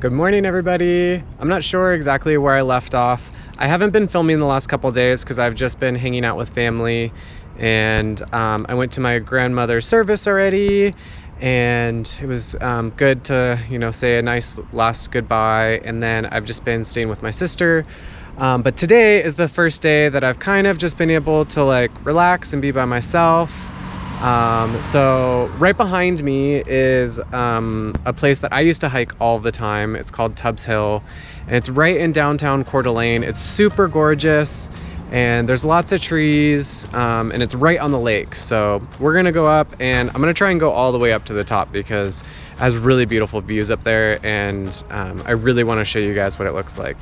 Good morning, everybody. I'm not sure exactly where I left off. I haven't been filming the last couple days because I've just been hanging out with family, and I went to my grandmother's service already, and it was good to, say a nice last goodbye. And then I've just been staying with my sister. But today is the first day that I've kind of just been able to relax and be by myself. So right behind me is a place that I used to hike all the time. It's called Tubbs Hill, and it's right in downtown Coeur d'Alene. It's super gorgeous, and there's lots of trees, and it's right on the lake. So we're gonna go up, and I'm gonna try and go all the way up to the top because it has really beautiful views up there, and I really want to show you guys what it looks like.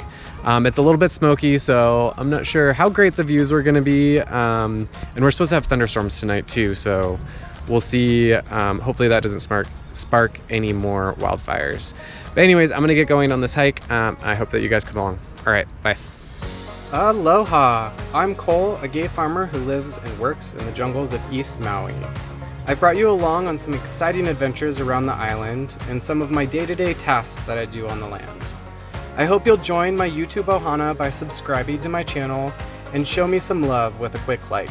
It's a little bit smoky, so I'm not sure how great the views are gonna be, and we're supposed to have thunderstorms tonight too, so we'll see. Hopefully that doesn't spark any more wildfires. But anyways, I'm gonna get going on this hike. I hope that you guys come along. All right, bye. Aloha! I'm Kole, a gay farmer who lives and works in the jungles of East Maui. I've brought you along on some exciting adventures around the island and some of my day-to-day tasks that I do on the land. I hope you'll join my YouTube ohana by subscribing to my channel and show me some love with a quick like.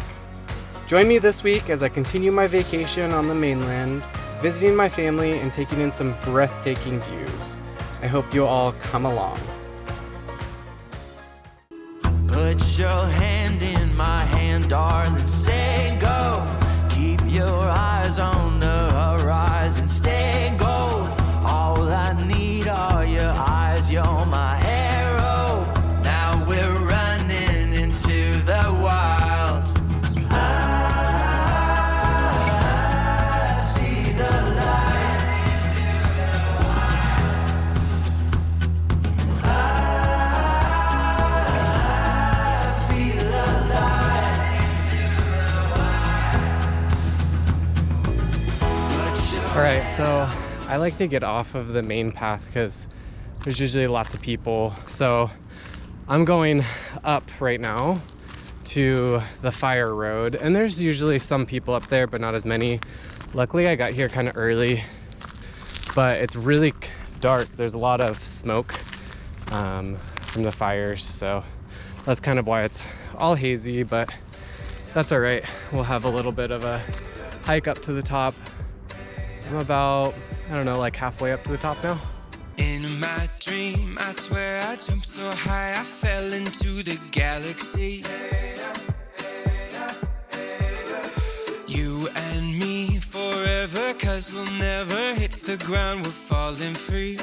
Join me this week as I continue my vacation on the mainland, visiting my family and taking in some breathtaking views. I hope you'll all come along. Put your hand in my hand, darling, say go. Keep your eyes on the horizon, stay gold. All I need are your eyes, you're my arrow. Now we're running into the wild. I see the light. I feel alive. All right, so I like to get off of the main path because there's usually lots of people. So I'm going up right now to the fire road, and there's usually some people up there, but not as many. Luckily, I got here kind of early, but it's really dark. There's a lot of smoke from the fires, so that's kind of why it's all hazy, but that's all right. We'll have a little bit of a hike up to the top. I'm about, halfway up to the top now. In my dream, I swear I jumped so high I fell into the galaxy. You and me forever, 'cause we'll never hit the ground, we're falling free.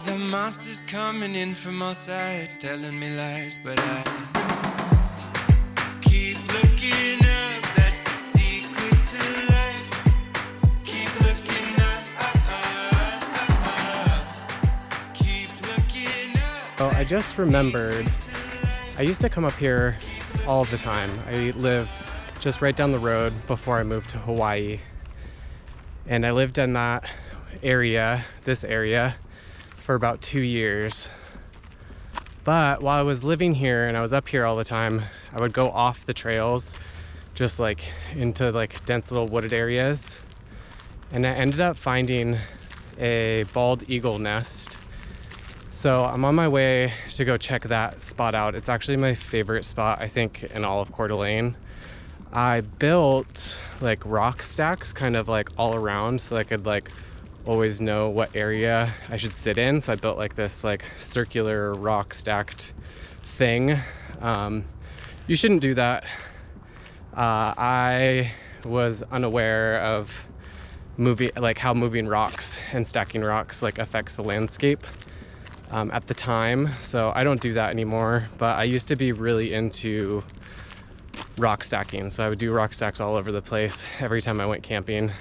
The monster's coming in from all sides, telling me lies, but I keep looking up. Oh, I just remembered, I used to come up here all the time. I lived just right down the road before I moved to Hawaii. And I lived in that area, this area, for about 2 years. But while I was living here and I was up here all the time, I would go off the trails, just into dense little wooded areas. And I ended up finding a bald eagle nest. So I'm on my way to go check that spot out. It's actually my favorite spot, I think, in all of Coeur d'Alene. I built rock stacks kind of all around so I could always know what area I should sit in. So I built this circular rock stacked thing. You shouldn't do that. I was unaware of how moving rocks and stacking rocks affects the landscape. At the time, so I don't do that anymore, but I used to be really into rock stacking, so I would do rock stacks all over the place every time I went camping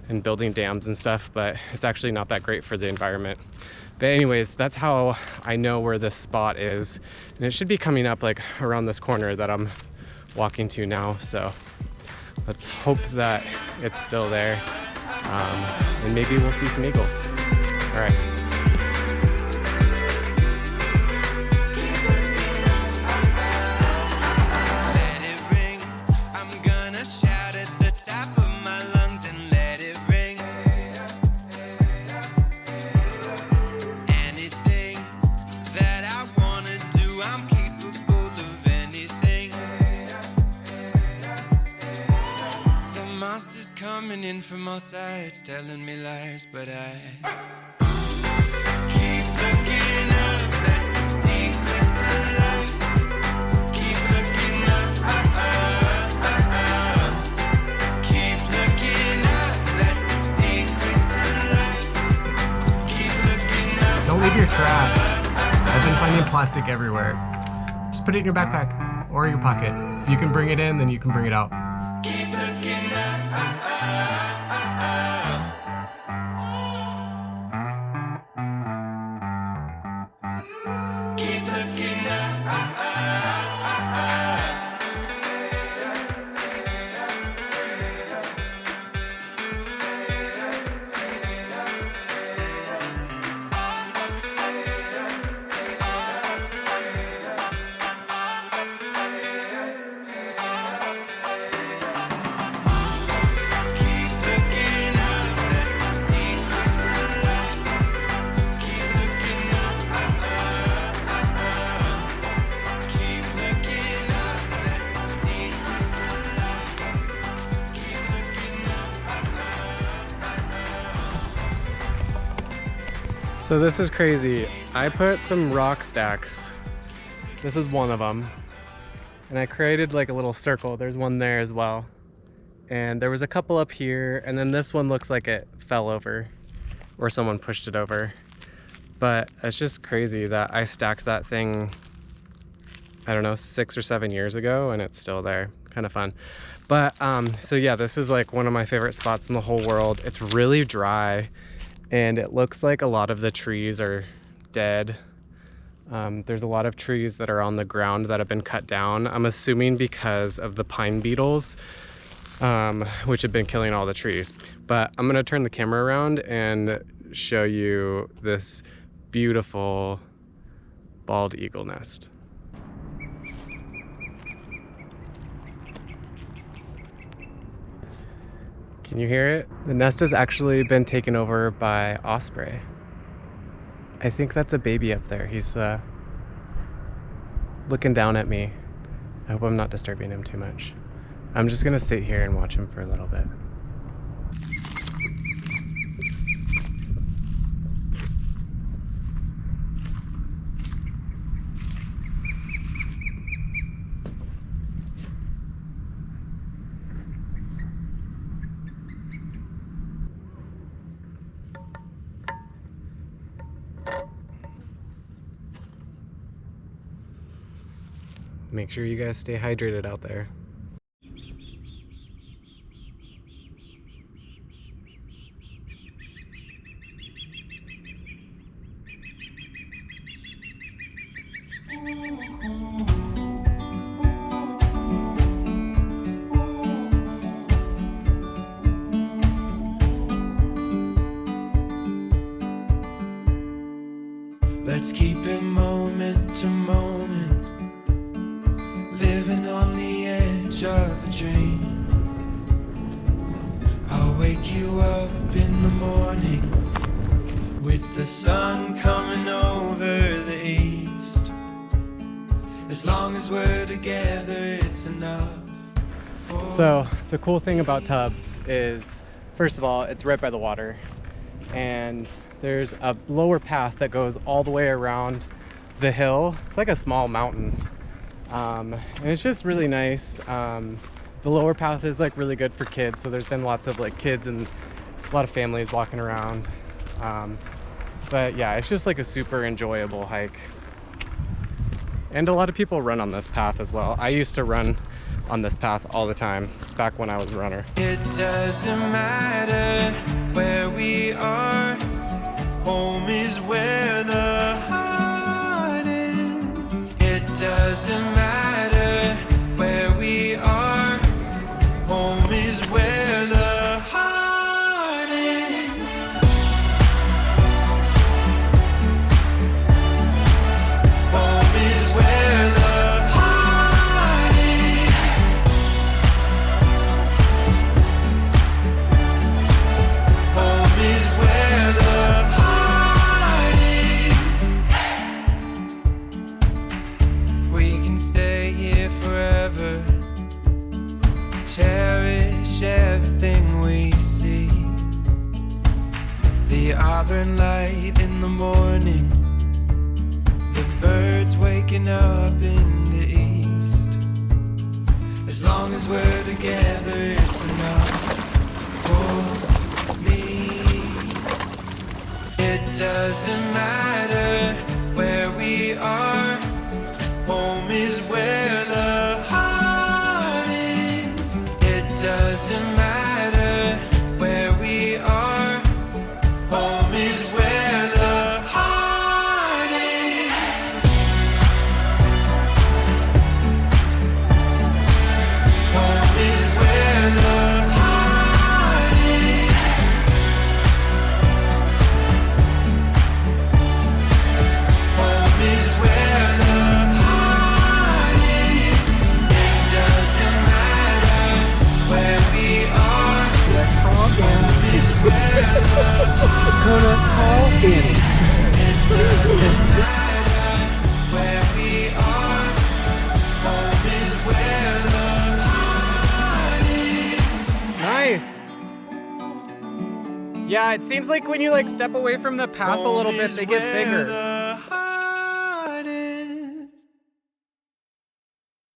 and building dams and stuff, but it's actually not that great for the environment. But anyways, that's how I know where this spot is, and it should be coming up around this corner that I'm walking to now, so let's hope that it's still there, and maybe we'll see some eagles. All right. all sides, telling me lies, but I keep looking up. That's the secret to life. Keep looking up. Keep looking up. That's the secret to life. Keep looking up. Don't leave your trash. I've been finding plastic everywhere. Just put it in your backpack or your pocket. If you can bring it in, then you can bring it out. Keep looking up. Keep looking up. So this is crazy. I put some rock stacks. This is one of them. And I created like a little circle. There's one there as well. And there was a couple up here, and then this one looks like it fell over or someone pushed it over. But it's just crazy that I stacked that thing, I don't know, 6 or 7 years ago, and it's still there. Kind of fun. But so yeah, this is like one of my favorite spots in the whole world. It's really dry, and it looks like a lot of the trees are dead. There's a lot of trees that are on the ground that have been cut down. I'm assuming because of the pine beetles, which have been killing all the trees. But I'm gonna turn the camera around and show you this beautiful bald eagle nest. Can you hear it? The nest has actually been taken over by osprey. I think that's a baby up there. He's looking down at me. I hope I'm not disturbing him too much. I'm just gonna sit here and watch him for a little bit. Make sure you guys stay hydrated out there. Let's keep it moment to moment, living on the edge of a dream. I'll wake you up in the morning with the sun coming over the east. As long as we're together, it's enough. So the cool thing about Tubbs is, first of all, it's right by the water, and there's a lower path that goes all the way around the hill. It's like a small mountain, and it's just really nice. The lower path is like really good for kids, so there's been lots of like kids and a lot of families walking around. But yeah, it's just like a super enjoyable hike, and a lot of people run on this path as well. I used to run on this path all the time back when I was a runner. It doesn't matter where we are, home is where the heart is. It doesn't matter where we are, home is where the heart is. Home is where the heart is. the auburn light in the morning, the birds waking up in the east. As long as we're together, it's enough for me. It doesn't matter where we are, home is where the heart is. It doesn't matter where we are, home is where the heart is. Home is where the heart is. Home is where the heart is. It doesn't matter where we are, home is where the heart is. It doesn't matter where we are, home is where the heart is. Nice. Yeah, it seems like when you like step away from the path a little bit, they get bigger.